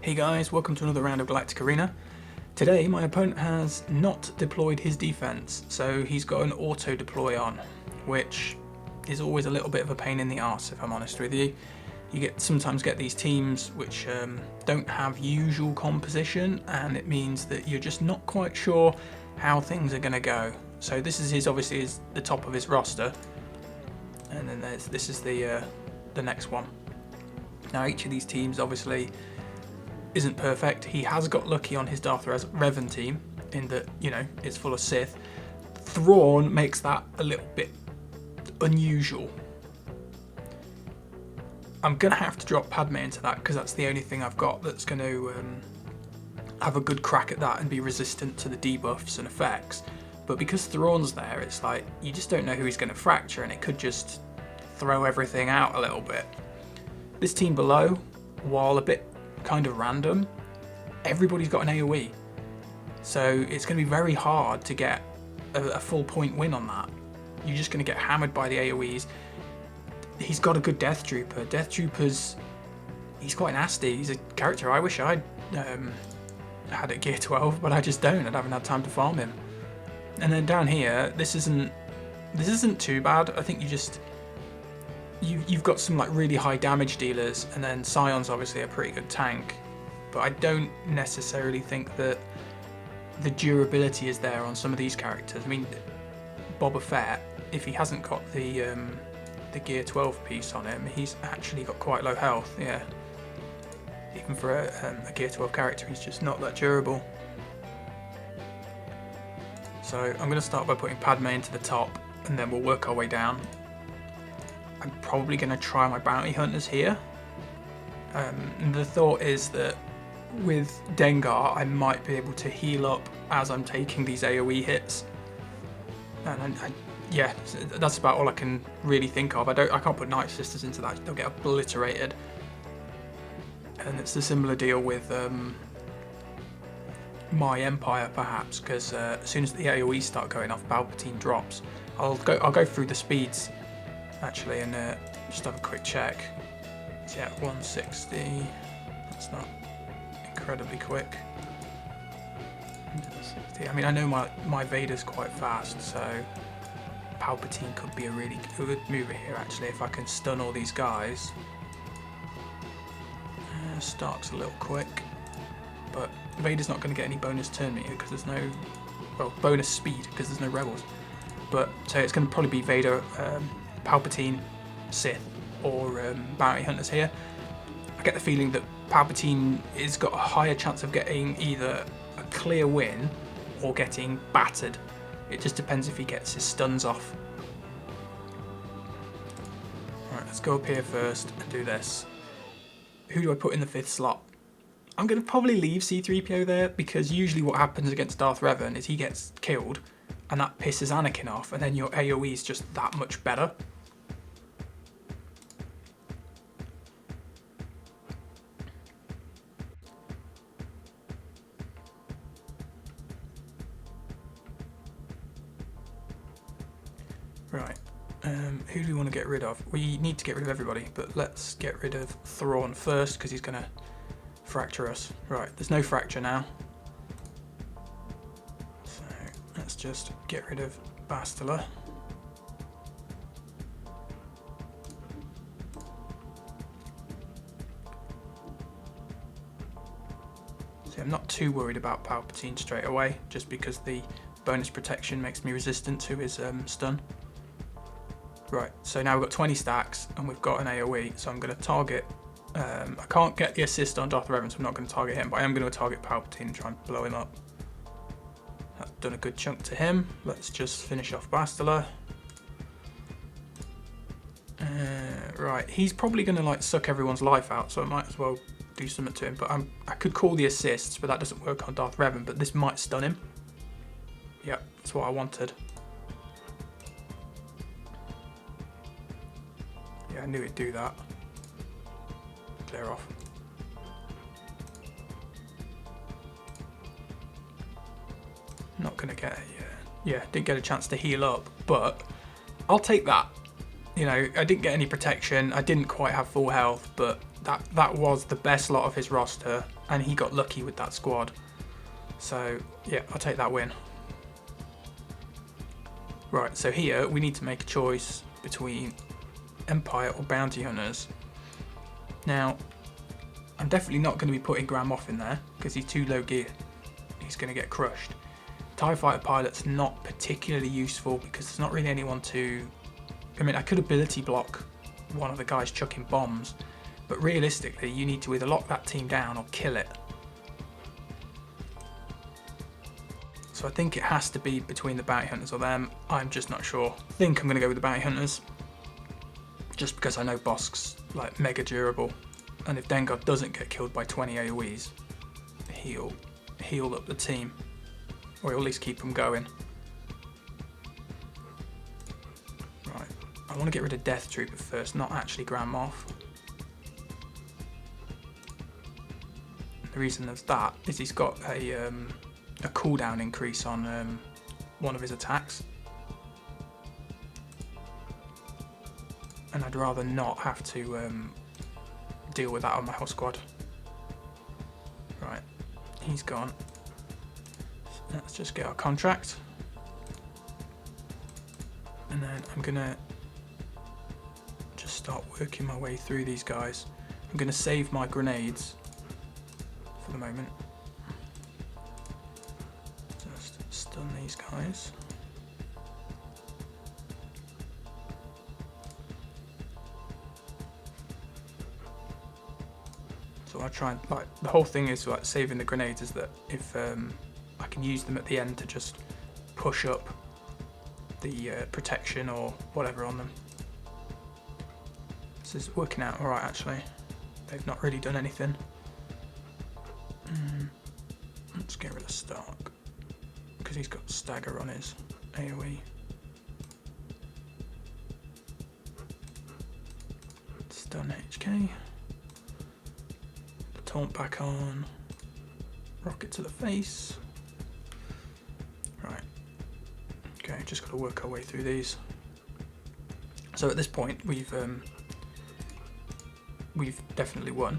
Hey guys, welcome to another round of Galactic Arena. Today my opponent has not deployed his defense, so he's got an auto deploy on, which is always a little bit of a pain in the arse if I'm honest with you. You sometimes get these teams which don't have usual composition, and it means that you're just not quite sure how things are going to go. So this is obviously the top of his roster, and then this is the next one. Now each of these teams obviously isn't perfect. He has got lucky on his Darth Revan team in that, you know, it's full of Sith. Thrawn makes that a little bit unusual. I'm going to have to drop Padme into that because that's the only thing I've got that's going to have a good crack at that and be resistant to the debuffs and effects. But because Thrawn's there, it's like you just don't know who he's going to fracture, and it could just throw everything out a little bit. This team below, while a bit kind of random, everybody's got an AoE, so it's going to be very hard to get a full point win on that. You're just going to get hammered by the AoEs. He's got a good Death Trooper. Death Trooper's, he's quite nasty. He's a character I wish I'd had at Gear 12, but I just don't. I haven't had time to farm him. And then down here, this isn't too bad. I think you've got some like really high damage dealers, and then Scion's obviously a pretty good tank, but I don't necessarily think that the durability is there on some of these characters. I mean, Boba Fett, if he hasn't got the Gear 12 piece on him, he's actually got quite low health. Yeah, even for a Gear 12 character, he's just not that durable. So I'm going to start by putting Padme into the top, and then we'll work our way down. I'm probably going to try my bounty hunters here. The thought is that with Dengar, I might be able to heal up as I'm taking these AoE hits. And yeah, that's about all I can really think of. I can't put Night Sisters into that; they'll get obliterated. And it's a similar deal with my Empire, perhaps, because as soon as the AoE start going off, Palpatine drops. I'll go through the speeds actually and just have a quick check. Yeah, 160. That's not incredibly quick. 160. I mean, I know my Vader's quite fast, so Palpatine could be a really good mover here actually if I can stun all these guys. Stark's a little quick, but Vader's not going to get any bonus turn meter because there's no, well, bonus speed because there's no rebels. But so it's going to probably be Vader, Palpatine, Sith, or bounty hunters here. I get the feeling that Palpatine has got a higher chance of getting either a clear win or getting battered. It just depends if he gets his stuns off. Alright, let's go up here first and do this. Who do I put in the 5th slot? I'm going to probably leave C-3PO there, because usually what happens against Darth Revan is he gets killed and that pisses Anakin off, and then your AoE is just that much better. Right, who do we want to get rid of? We need to get rid of everybody, but let's get rid of Thrawn first because he's going to fracture us. Right, there's no fracture now. So let's just get rid of Bastila. See, I'm not too worried about Palpatine straight away, just because the bonus protection makes me resistant to his stun. Right, so now we've got 20 stacks and we've got an AoE, so I'm going to target, I can't get the assist on Darth Revan, so I'm not going to target him, but I am going to target Palpatine and try and blow him up. I've done a good chunk to him. Let's just finish off Bastila. Right, he's probably going to like suck everyone's life out, so I might as well do something to him, but I could call the assists, but that doesn't work on Darth Revan, but this might stun him. Yep, that's what I wanted. I knew it'd do that. Clear off. Not gonna get a, yeah, didn't get a chance to heal up, but I'll take that. You know, I didn't get any protection. I didn't quite have full health, but that was the best lot of his roster, and he got lucky with that squad. So yeah, I'll take that win. Right, so here we need to make a choice between Empire or Bounty Hunters. Now, I'm definitely not going to be putting Grand Moff in there because he's too low gear. He's going to get crushed. TIE Fighter Pilot's not particularly useful because there's not really anyone to... I mean, I could ability block one of the guys chucking bombs, but realistically you need to either lock that team down or kill it. So I think it has to be between the Bounty Hunters or them. I'm just not sure. I think I'm going to go with the Bounty Hunters. Just because I know Bosk's like mega durable. And if Dengar doesn't get killed by 20 AoEs, he'll heal up the team. Or he'll at least keep them going. Right. I want to get rid of Death Trooper first, not actually Grand Moff. The reason there's that is he's got a cooldown increase on one of his attacks, and I'd rather not have to deal with that on my whole squad. Right, he's gone. Let's just get our contract, and then I'm gonna just start working my way through these guys. I'm gonna save my grenades for the moment. Stun these guys. So I try and, like, the whole thing is like saving the grenades is that if I can use them at the end to just push up the protection or whatever on them. This is working out alright actually. They've not really done anything. Let's get rid of Stark, because he's got stagger on his AoE. Stun HK. The taunt back on. Rocket to the face. Right. Okay, just got to work our way through these. So at this point, we've definitely won.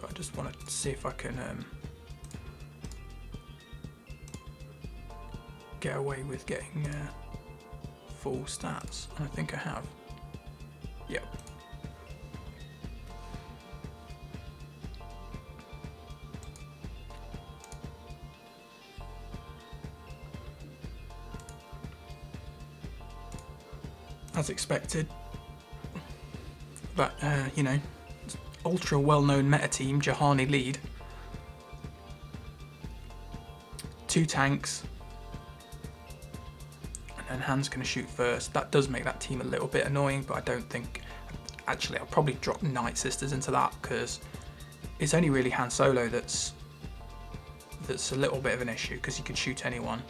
But I just want to see if I can get away with getting full stats. I think I have. Yep. As expected, that you know, ultra well-known meta team, Juhani lead, 2 tanks. And Han's going to shoot first. That does make that team a little bit annoying, but I don't think... Actually, I'll probably drop Night Sisters into that, because it's only really Han Solo that's a little bit of an issue, because you can shoot anyone.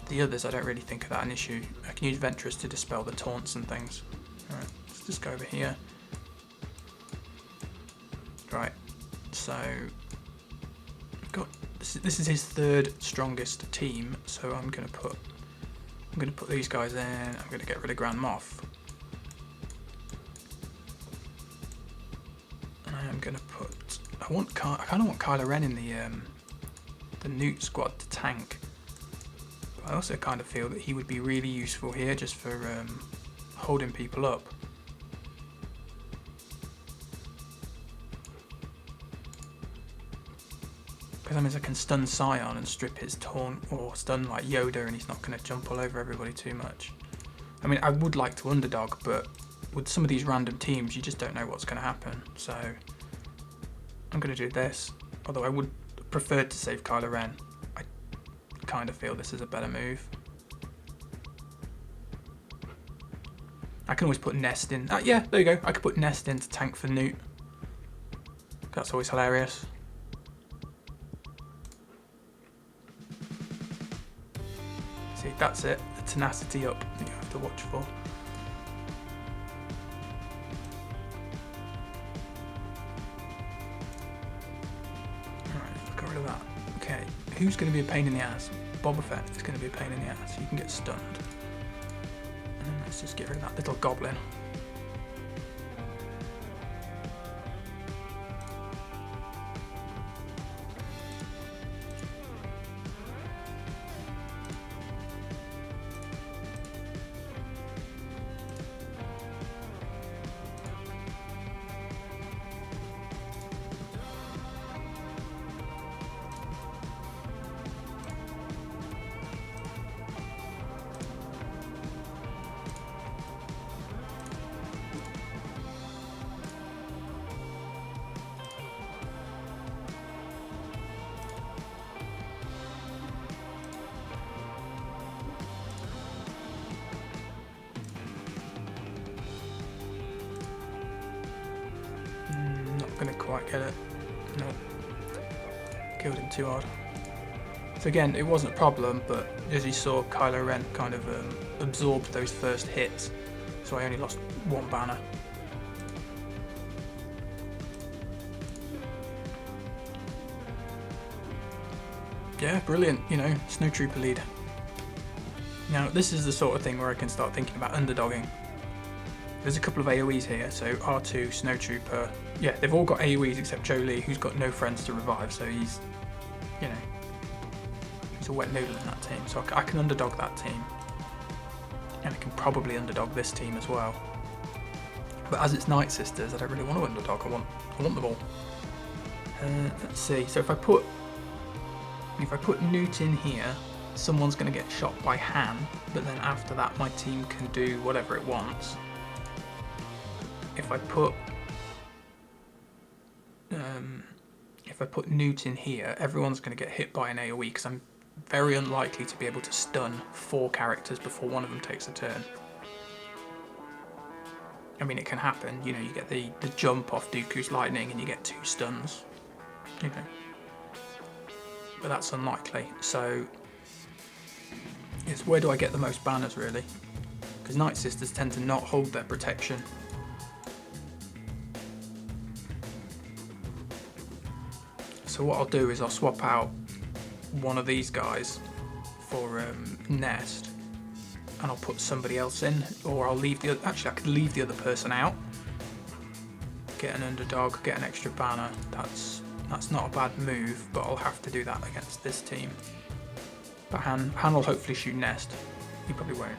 The others, I don't really think of that an issue. I can use Ventress to dispel the taunts and things. Alright, let's just go over here. Right, so... got this is his 3rd strongest team, so I'm going to put these guys in. I'm going to get rid of Grand Moff. And I am going to put... I kind of want Kylo Ren in the Newt squad to tank. But I also kind of feel that he would be really useful here just for holding people up. Because that means I can stun Scion and strip his taunt, or stun like Yoda, and he's not going to jump all over everybody too much. I mean, I would like to underdog, but with some of these random teams, you just don't know what's going to happen. So I'm going to do this, although I would prefer to save Kylo Ren. I kind of feel this is a better move. I can always put Nest in. Yeah, there you go. I could put Nest in to tank for Newt. That's always hilarious. See, that's it. The tenacity up that you have to watch for. Alright, got rid of that. Okay, who's going to be a pain in the ass? Boba Fett is going to be a pain in the ass. You can get stunned. And then Let's just get rid of that little goblin. Gonna quite get it. No. Killed him too hard. So again, it wasn't a problem, but as you saw, Kylo Ren kind of absorbed those first hits, so I only lost one banner. Yeah, brilliant, you know, Snowtrooper lead. Now, this is the sort of thing where I can start thinking about underdogging. There's a couple of AoEs here, so R2, Snowtrooper. Yeah, they've all got AoEs except Jolie, who's got no friends to revive, so he's, you know, he's a wet noodle in that team. So I can underdog that team. And I can probably underdog this team as well. But as it's Night Sisters, I don't really want to underdog, I want them all. Let's see, so if I put Newt in here, someone's going to get shot by Han, but then after that my team can do whatever it wants. If I put Newt in here, everyone's going to get hit by an AoE because I'm very unlikely to be able to stun 4 characters before one of them takes a turn. I mean, it can happen, you know, you get the jump off Dooku's lightning and you get 2 stuns, you know. But that's unlikely, so it's where do I get the most banners really? Because Night Sisters tend to not hold their protection. So what I'll do is I'll swap out one of these guys for Nest, and I'll put somebody else in, or I'll leave the other, actually I could leave the other person out, get an underdog, get an extra banner. That's not a bad move, but I'll have to do that against this team. But Han will hopefully shoot Nest. He probably won't.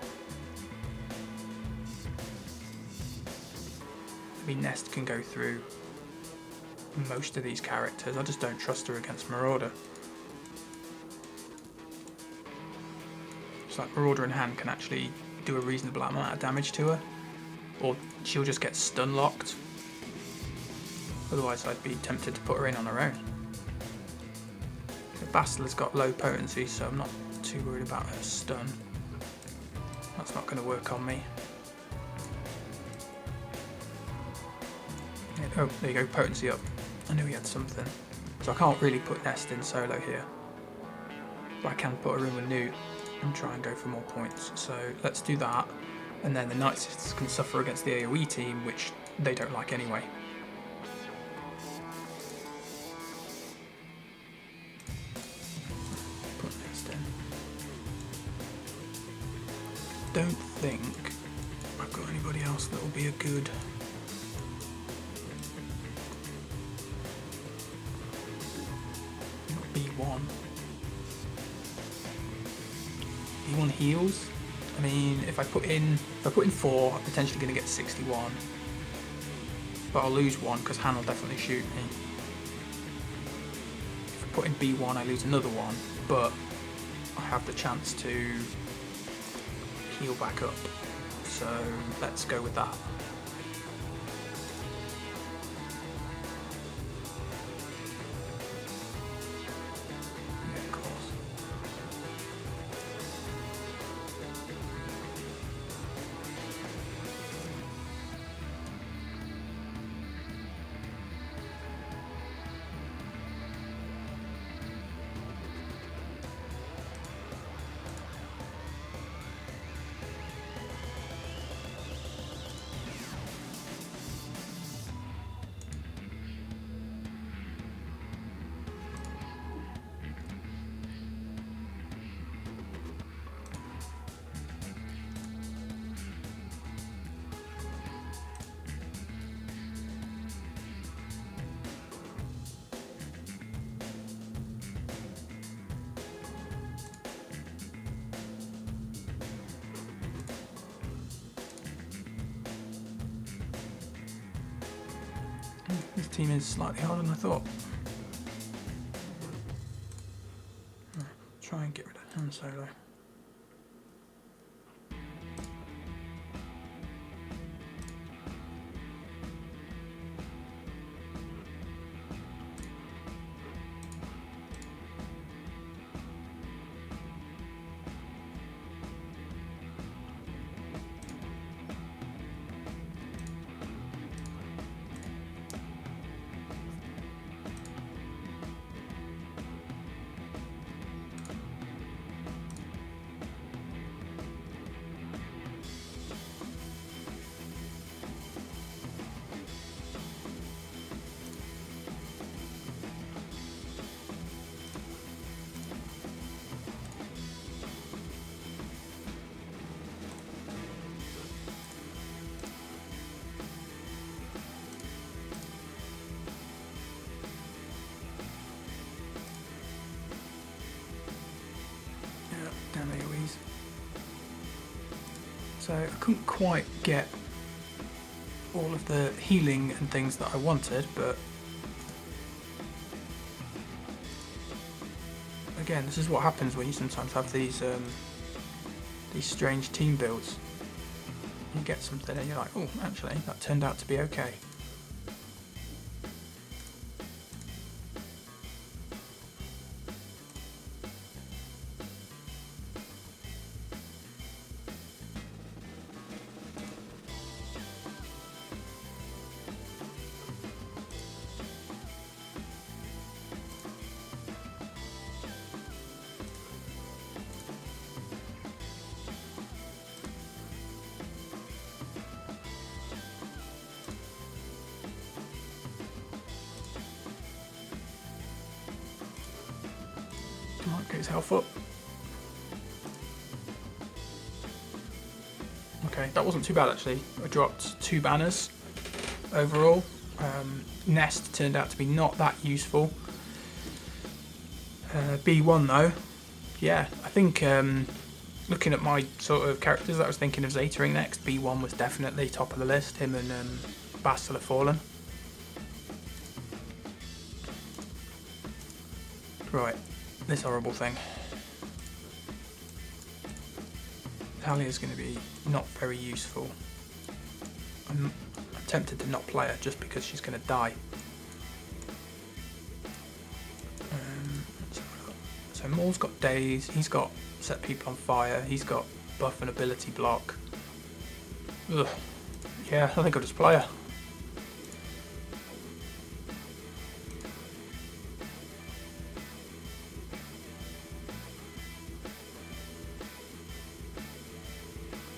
I mean, Nest can go through most of these characters. I just don't trust her against Marauder. It's like Marauder and Han can actually do a reasonable amount of damage to her, or she'll just get stun locked. Otherwise I'd be tempted to put her in on her own. The Bastard's got low potency, so I'm not too worried about her stun. That's not going to work on me. Oh, there you go, potency up. I knew he had something. So I can't really put Nest in solo here. But I can put her in with Newt and try and go for more points. So let's do that. And then the Night Sisters can suffer against the AoE team, which they don't like anyway. Put Nest in. Don't think I've got anybody else that will be a good... B1. B1 heals. I mean, if I put in 4, I'm potentially going to get 61. But I'll lose 1 because Han will definitely shoot me. If I put in B1, I lose another 1, but I have the chance to heal back up. So let's go with that. This team is slightly harder than I thought. Try and get rid of Han Solo. Damn AoEs. So I couldn't quite get all of the healing and things that I wanted, but again, this is what happens when you sometimes have these strange team builds. You get something and you're like, oh, actually, that turned out to be okay. Might get his health up. Okay, that wasn't too bad actually. I dropped 2 banners overall. Nest turned out to be not that useful. B1 though, yeah, I think looking at my sort of characters, I was thinking of Zatering next. B1 was definitely top of the list, him and Bastila Fallen. Right, this horrible thing. Talia's going to be not very useful. I'm tempted to not play her just because she's going to die. So Maul's got daze, he's got set people on fire, he's got buff and ability block. Ugh. Yeah, I think I'll just play her.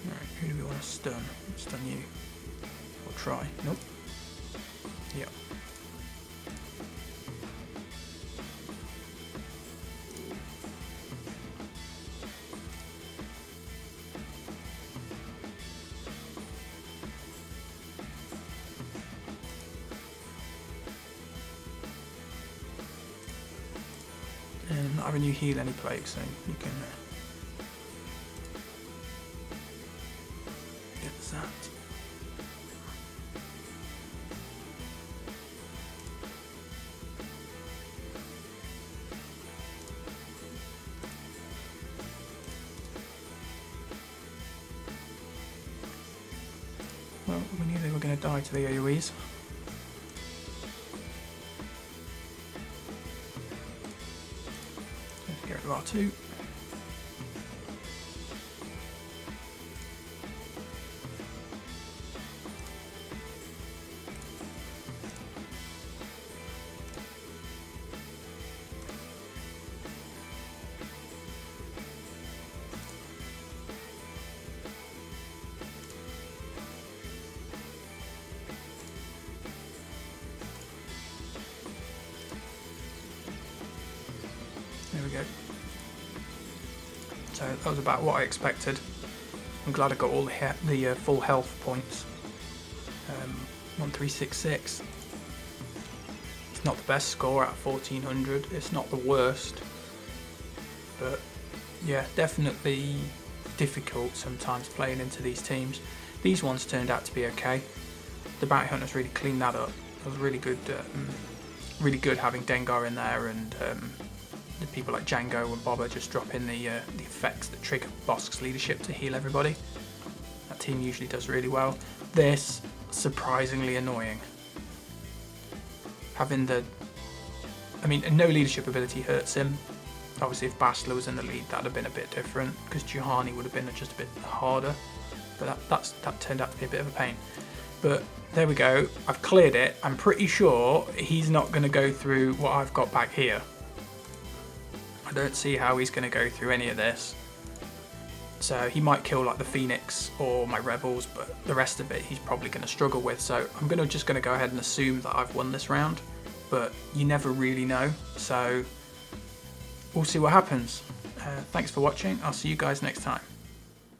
Right, who do we want to stun? Stun you. Or try. Nope. Yep. And not having you heal any plague, so you can get that. Well, we knew they were going to die to the AoEs. Get rid of R2. There we go. So that was about what I expected. I'm glad I got all the full health points. 1366. It's not the best score out of 1400. It's not the worst, but yeah, definitely difficult sometimes playing into these teams. These ones turned out to be okay. The bounty hunters really cleaned that up. Feels really good having Dengar in there, and the people like Django and Boba just drop in the effects that trigger Bosk's leadership to heal everybody. That team usually does really well. This, surprisingly annoying. Having no leadership ability hurts him. Obviously if Bastila was in the lead, that'd have been a bit different, because Juhani would have been just a bit harder. But that turned out to be a bit of a pain. But there we go, I've cleared it. I'm pretty sure he's not going to go through what I've got back here. I don't see how he's going to go through any of this. So he might kill like the Phoenix or my Rebels, but the rest of it he's probably going to struggle with. So I'm just going to go ahead and assume that I've won this round, but you never really know. So we'll see what happens. Thanks for watching. I'll see you guys next time.